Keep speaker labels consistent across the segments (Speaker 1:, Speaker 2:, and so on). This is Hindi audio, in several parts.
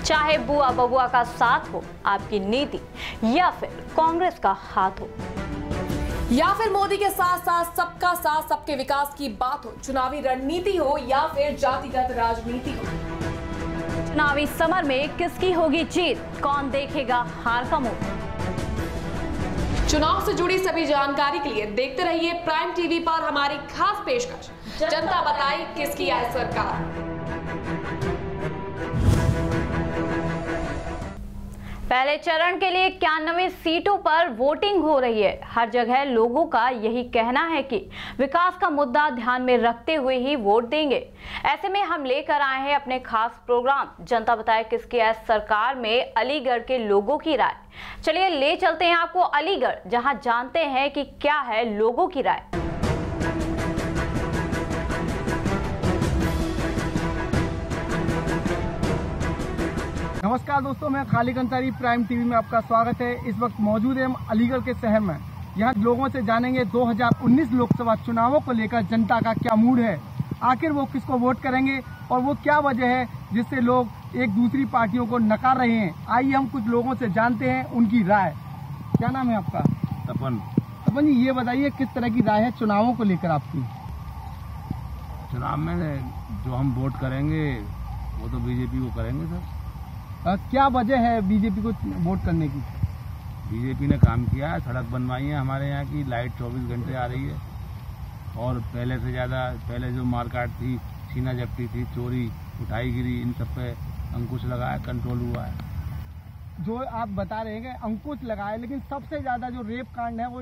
Speaker 1: चाहे बुआ बबुआ का साथ हो, आपकी नीति, या फिर कांग्रेस का हाथ हो,
Speaker 2: या फिर मोदी के साथ साथ सबका साथ सबके विकास की बात हो, चुनावी रणनीति हो या फिर जातिगत राजनीति हो,
Speaker 1: चुनावी समर में किसकी होगी जीत, कौन देखेगा हार का मुंह।
Speaker 2: चुनाव से जुड़ी सभी जानकारी के लिए देखते रहिए प्राइम टीवी पर हमारी खास पेशकश, जनता बताए किसकी आए सरकार।
Speaker 1: पहले चरण के लिए 91 सीटों पर वोटिंग हो रही है। हर जगह लोगों का यही कहना है कि विकास का मुद्दा ध्यान में रखते हुए ही वोट देंगे। ऐसे में हम लेकर आए हैं अपने खास प्रोग्राम जनता बताए किसकी है सरकार में अलीगढ़ के लोगों की राय। चलिए ले चलते हैं आपको अलीगढ़, जहां जानते हैं कि क्या है लोगों की राय।
Speaker 3: नमस्कार दोस्तों, मैं खालिद अंसारी, प्राइम टीवी में आपका स्वागत है। इस वक्त मौजूद है हम अलीगढ़ के शहर में। यहाँ लोगों से जानेंगे 2019 लोकसभा चुनावों को लेकर जनता का क्या मूड है, आखिर वो किसको वोट करेंगे और वो क्या वजह है जिससे लोग एक दूसरी पार्टियों को नकार रहे हैं। आइए हम कुछ लोगों से जानते हैं उनकी राय। क्या नाम है आपका? तपन जी, ये बताइए किस तरह की राय है चुनावों को लेकर आपकी?
Speaker 4: चुनाव में जो हम वोट करेंगे वो तो बीजेपी को करेंगे सर।
Speaker 3: क्या वजह है बीजेपी को वोट करने की?
Speaker 4: बीजेपी ने काम किया है, सड़क बनवाई है, हमारे यहाँ की लाइट 24 घंटे आ रही है और पहले से ज़्यादा पहले जो मारकाट थी, छीना झपटी थी, चोरी उठाईगिरी, इन सब पे अंकुश लगाया, कंट्रोल हुआ है।
Speaker 3: जो आप बता रहे हैं कि अंकुश लगाए, लेकिन सबसे ज़्यादा जो रेप कांड है वो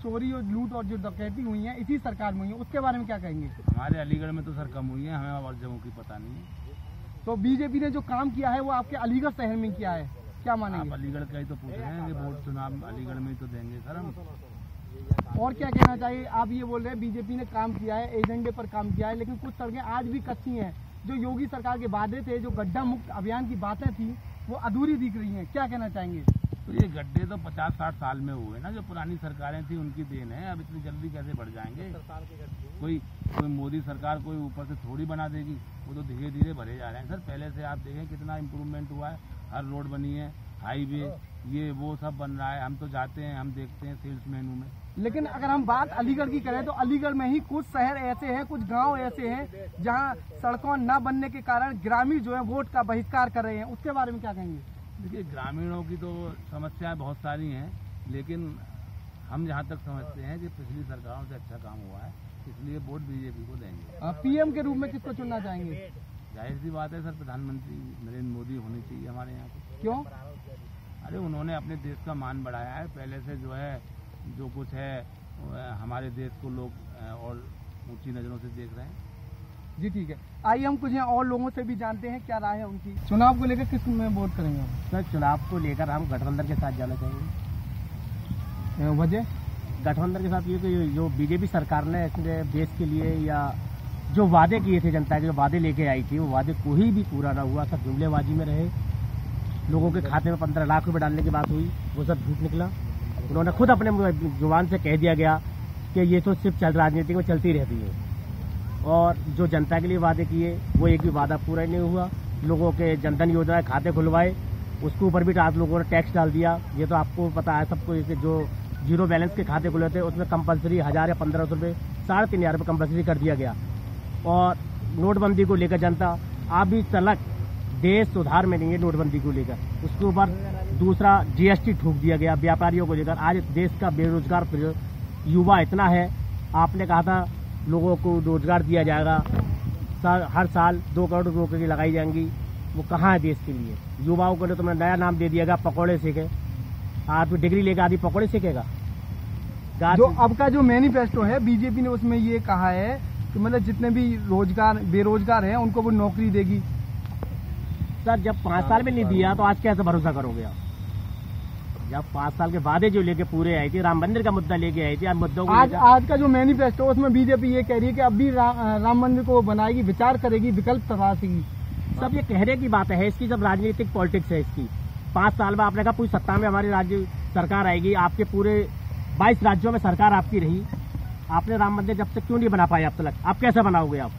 Speaker 3: चोरी और लूट और जो डकैती हुई है इसी सरकार में हुई है, उसके बारे में क्या कहेंगे?
Speaker 4: हमारे अलीगढ़ में तो सर कम हुई है, हमें और जगहों की पता नहीं है।
Speaker 3: तो बीजेपी ने जो काम किया है वो आपके अलीगढ़ शहर में किया है, क्या मानेंगे?
Speaker 4: आप अलीगढ़ का ही तो पूछ रहे हैं कि वोट चुनाव अलीगढ़ में ही तो देंगे सर हम।
Speaker 3: और क्या कहना चाहिए? आप ये बोल रहे हैं बीजेपी ने काम किया है, एजेंडे पर काम किया है, लेकिन कुछ सड़कें आज भी कच्ची हैं। जो योगी सरकार के वादे थे, जो गड्ढा मुक्त अभियान की बातें थी, वो अधूरी दिख रही हैं। क्या कहना चाहेंगे?
Speaker 4: तो ये गड्ढे तो 50-60 साल में हुए ना, जो पुरानी सरकारें थी उनकी देन है। अब इतनी जल्दी कैसे बढ़ जाएंगे? कोई मोदी सरकार कोई ऊपर से थोड़ी बना देगी, वो तो धीरे धीरे भरे जा रहे हैं सर। पहले से आप देखें कितना इम्प्रूवमेंट हुआ है, हर रोड बनी है, हाईवे, ये वो सब बन रहा है। हम तो जाते हैं, हम देखते हैं सेल्स मेनू में।
Speaker 3: लेकिन अगर हम बात अलीगढ़ की करें तो अलीगढ़ में ही कुछ शहर ऐसे हैं, कुछ गांव ऐसे हैं जहां सड़कों न बनने के कारण ग्रामीण जो है वोट का बहिष्कार कर रहे हैं, उसके बारे में क्या कहेंगे?
Speaker 4: देखिए, ग्रामीणों की तो समस्याएं बहुत सारी हैं, लेकिन हम जहां तक समझते हैं कि पिछली सरकारों से अच्छा काम हुआ है, इसलिए वोट बीजेपी को देंगे।
Speaker 3: पीएम के रूप में किसको चुनना चाहेंगे?
Speaker 4: जाहिर सी बात है सर, प्रधानमंत्री नरेंद्र मोदी होनी चाहिए हमारे यहाँ के।
Speaker 3: क्यों?
Speaker 4: अरे उन्होंने अपने देश का मान बढ़ाया है। पहले से जो है जो कुछ है हमारे देश को लोग और ऊंची नजरों से देख रहे हैं।
Speaker 3: जी ठीक है, आइए हम कुछ यहाँ और लोगों से भी जानते हैं क्या राय है उनकी। चुनाव को लेकर किस में वोट करेंगे हम?
Speaker 5: सर, चुनाव को लेकर हम गठबंधन के साथ जाना चाहेंगे।
Speaker 3: वजह?
Speaker 5: गठबंधन के साथ ये कि जो बीजेपी सरकार ने अपने देश के लिए या जो वादे किए थे, जनता के जो वादे लेके आई थी, वो वादे कोई भी पूरा ना हुआ। सब जुमलेबाजी में रहे। लोगों के खाते में 15 लाख रुपए डालने की बात हुई, वो सब झूठ निकला। उन्होंने खुद अपने जुबान से कह दिया गया कि ये तो सिर्फ राजनीति में चलती रहती है। और जो जनता के लिए वादे किए वो एक भी वादा पूरा ही नहीं हुआ। लोगों के जनधन योजना खाते खुलवाए, उसके ऊपर भी आज लोगों ने टैक्स डाल दिया। ये तो आपको पता है सबको। जो जीरो बैलेंस के खाते खुले थे उसमें कंपलसरी 1000 या 1500 रुपये, 3500 रुपये कंपलसरी कर दिया गया। और नोटबंदी को लेकर जनता आप भी तलक देश सुधार में नहीं है नोटबंदी को लेकर। उसके ऊपर दूसरा जीएसटी ठोक दिया गया व्यापारियों को लेकर। आज देश का बेरोजगार युवा इतना है। आपने कहा था लोगों को रोजगार दिया जाएगा, हर साल 2 करोड़ नौकरी लगाई जाएंगी। वो कहाँ है देश के लिए? युवाओं को तुमने नया नाम दे दिया गया, पकौड़े सीखे। आप डिग्री लेकर आदमी पकौड़े सीखेगा?
Speaker 3: जो अब का जो मैनिफेस्टो है बीजेपी ने, उसमें ये कहा है कि मतलब जितने भी बेरोजगार हैं उनको वो नौकरी देगी।
Speaker 5: सर, जब 5 साल में नहीं दिया तो आज कैसे भरोसा करोगे आप? जब 5 साल के वादे जो लेके पूरे आई थी, राम मंदिर का मुद्दा लेके आई थी,
Speaker 3: आज का जो मैनिफेस्टो उसमें बीजेपी ये कह रही है कि अब भी राम मंदिर को बनाएगी, विचार करेगी, विकल्प तलाशेगी।
Speaker 5: सब ये कहने की बात है, इसकी सब राजनीतिक पॉलिटिक्स है इसकी। 5 साल में आपने कहा पूरी सत्ता में हमारी राज्य सरकार आएगी, आपके पूरे 22 राज्यों में सरकार आपकी रही। आपने राम मंदिर जब से क्यों नहीं बना पाए अब तक? आप कैसे बनाओगे? आप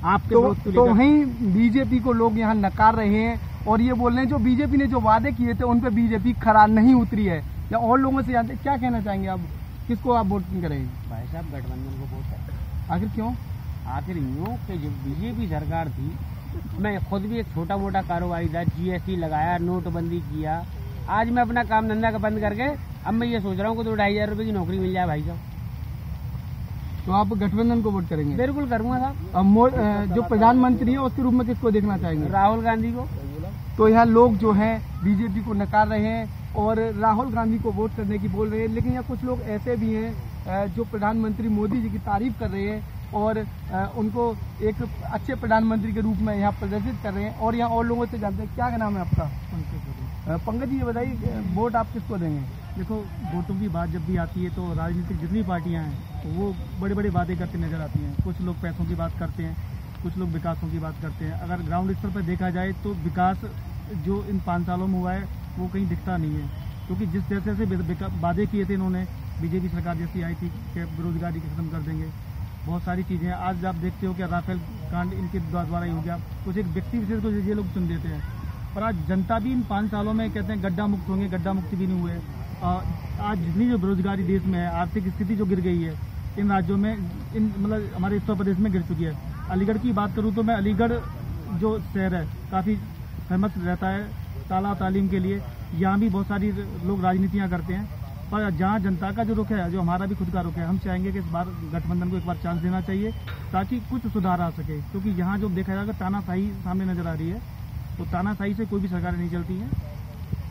Speaker 5: आपके
Speaker 3: तो वहीं बीजेपी को लोग यहाँ नकार रहे हैं और ये बोल रहे हैं जो बीजेपी ने जो वादे किए थे उन पे बीजेपी खरा नहीं उतरी है। या और लोगों से जानते क्या कहना चाहेंगे आप, किसको आप वोट करेंगे?
Speaker 5: भाई साहब गठबंधन को वोट है।
Speaker 3: आखिर क्यों?
Speaker 5: आखिर यूँ कि जो बीजेपी सरकार थी, मैं खुद भी एक छोटा मोटा कारोबारी था, GST लगाया, नोटबंदी किया, आज मैं अपना काम धंधा का बंद करके अब मैं ये सोच रहा हूँ कि 2-2.5 रुपए की नौकरी मिल जाए भाई साहब।
Speaker 3: तो आप गठबंधन को वोट करेंगे?
Speaker 5: बिल्कुल करूँगा साहब।
Speaker 3: अब जो प्रधानमंत्री है उसके रूप में किसको देखना चाहेंगे?
Speaker 5: राहुल गांधी को।
Speaker 3: तो यहाँ लोग जो हैं बीजेपी को नकार रहे हैं और राहुल गांधी को वोट करने की बोल रहे हैं, लेकिन यहाँ कुछ लोग ऐसे भी हैं जो प्रधानमंत्री मोदी जी की तारीफ कर रहे हैं और उनको एक अच्छे प्रधानमंत्री के रूप में यहाँ प्रदर्शित कर रहे हैं। और यहाँ और लोगों से जानते हैं, क्या नाम है आपका? पंकज जी, ये बताइए वोट आप किसको देंगे?
Speaker 6: देखो, वोटों की बात जब भी आती है तो राजनीतिक जितनी पार्टियां हैं वो बड़े बड़े वादे करते नजर आती हैं। कुछ लोग पैसों की बात करते हैं, कुछ लोग विकासों की बात करते हैं। अगर ग्राउंड स्तर पर देखा जाए तो विकास जो इन 5 सालों में हुआ है वो कहीं दिखता नहीं है, क्योंकि जिस जैसे से वादे किए थे इन्होंने, बीजेपी सरकार जैसी आई थी कि बेरोजगारी खत्म कर देंगे, बहुत सारी चीज़ें हैं। आज आप देखते हो कि राफेल कांड इनके द्वारा ही हो गया, कुछ एक व्यक्ति विशेष को ये लोग चुन देते हैं। पर आज जनता भी इन 5 सालों में कहते हैं गड्ढा मुक्त होंगे, गड्ढा मुक्ति भी नहीं हुए। आज जितनी जो बेरोजगारी देश में है, आर्थिक स्थिति जो गिर गई है इन राज्यों में, इन मतलब हमारे उत्तर प्रदेश में गिर चुकी है। अलीगढ़ की बात करूं तो मैं अलीगढ़ जो शहर है काफ़ी फेमस रहता है ताला तालीम के लिए, यहाँ भी बहुत सारी लोग राजनीतियाँ करते हैं। पर जहाँ जनता का जो रुख है, जो हमारा भी खुद का रुख है, हम चाहेंगे कि इस बार गठबंधन को एक बार चांस देना चाहिए ताकि कुछ सुधार आ सके, क्योंकि यहाँ जो देखा जाएगा तानाशाही सामने नजर आ रही है, तो तानाशाही से कोई भी सरकार नहीं चलती है।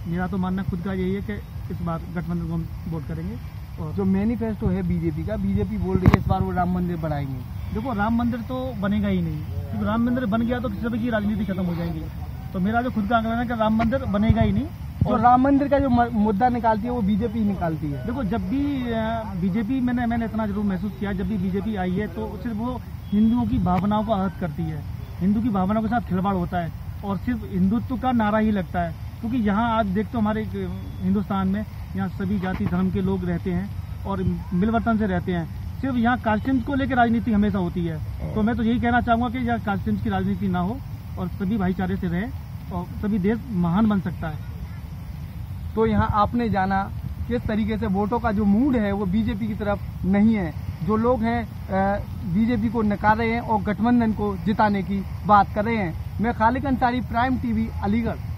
Speaker 6: मेरा तो मानना खुद का यही है कि इस बार गठबंधन को हम वोट करेंगे। और
Speaker 3: जो मैनिफेस्टो है बीजेपी का, बीजेपी बोल रही है इस बार वो राम मंदिर बनाएंगे।
Speaker 6: देखो, राम मंदिर तो बनेगा ही नहीं, क्योंकि राम मंदिर बन गया तो किसी तरह की राजनीति खत्म हो जाएगी। तो मेरा जो खुद का आंकलन है कि राम मंदिर बनेगा ही नहीं।
Speaker 3: और राम मंदिर का जो मुद्दा निकालती है वो बीजेपी निकालती है।
Speaker 6: देखो, जब भी बीजेपी मैंने इतना जरूर महसूस किया, जब भी बीजेपी आई है तो सिर्फ वो हिंदुओं की भावनाओं को आहत करती है, हिंदू की भावनाओं के साथ खिलवाड़ होता है और सिर्फ हिंदुत्व का नारा ही लगता है। क्योंकि यहाँ आज देखते हो हमारे हिंदुस्तान में यहाँ सभी जाति धर्म के लोग रहते हैं और मिलवतन से रहते हैं। सिर्फ यहाँ कास्टिम्स को लेकर राजनीति हमेशा होती है। तो मैं तो यही कहना चाहूँगा कि यहाँ कास्टिम्स की राजनीति ना हो और सभी भाईचारे से रहे और सभी देश महान बन सकता है।
Speaker 3: तो यहाँ आपने जाना किस तरीके से वोटों का जो मूड है वो बीजेपी की तरफ नहीं है। जो लोग हैं बीजेपी को नकार रहे हैं और गठबंधन को जिताने की बात कर रहे हैं। मैं खालिद अंसारी, प्राइम टीवी, अलीगढ़।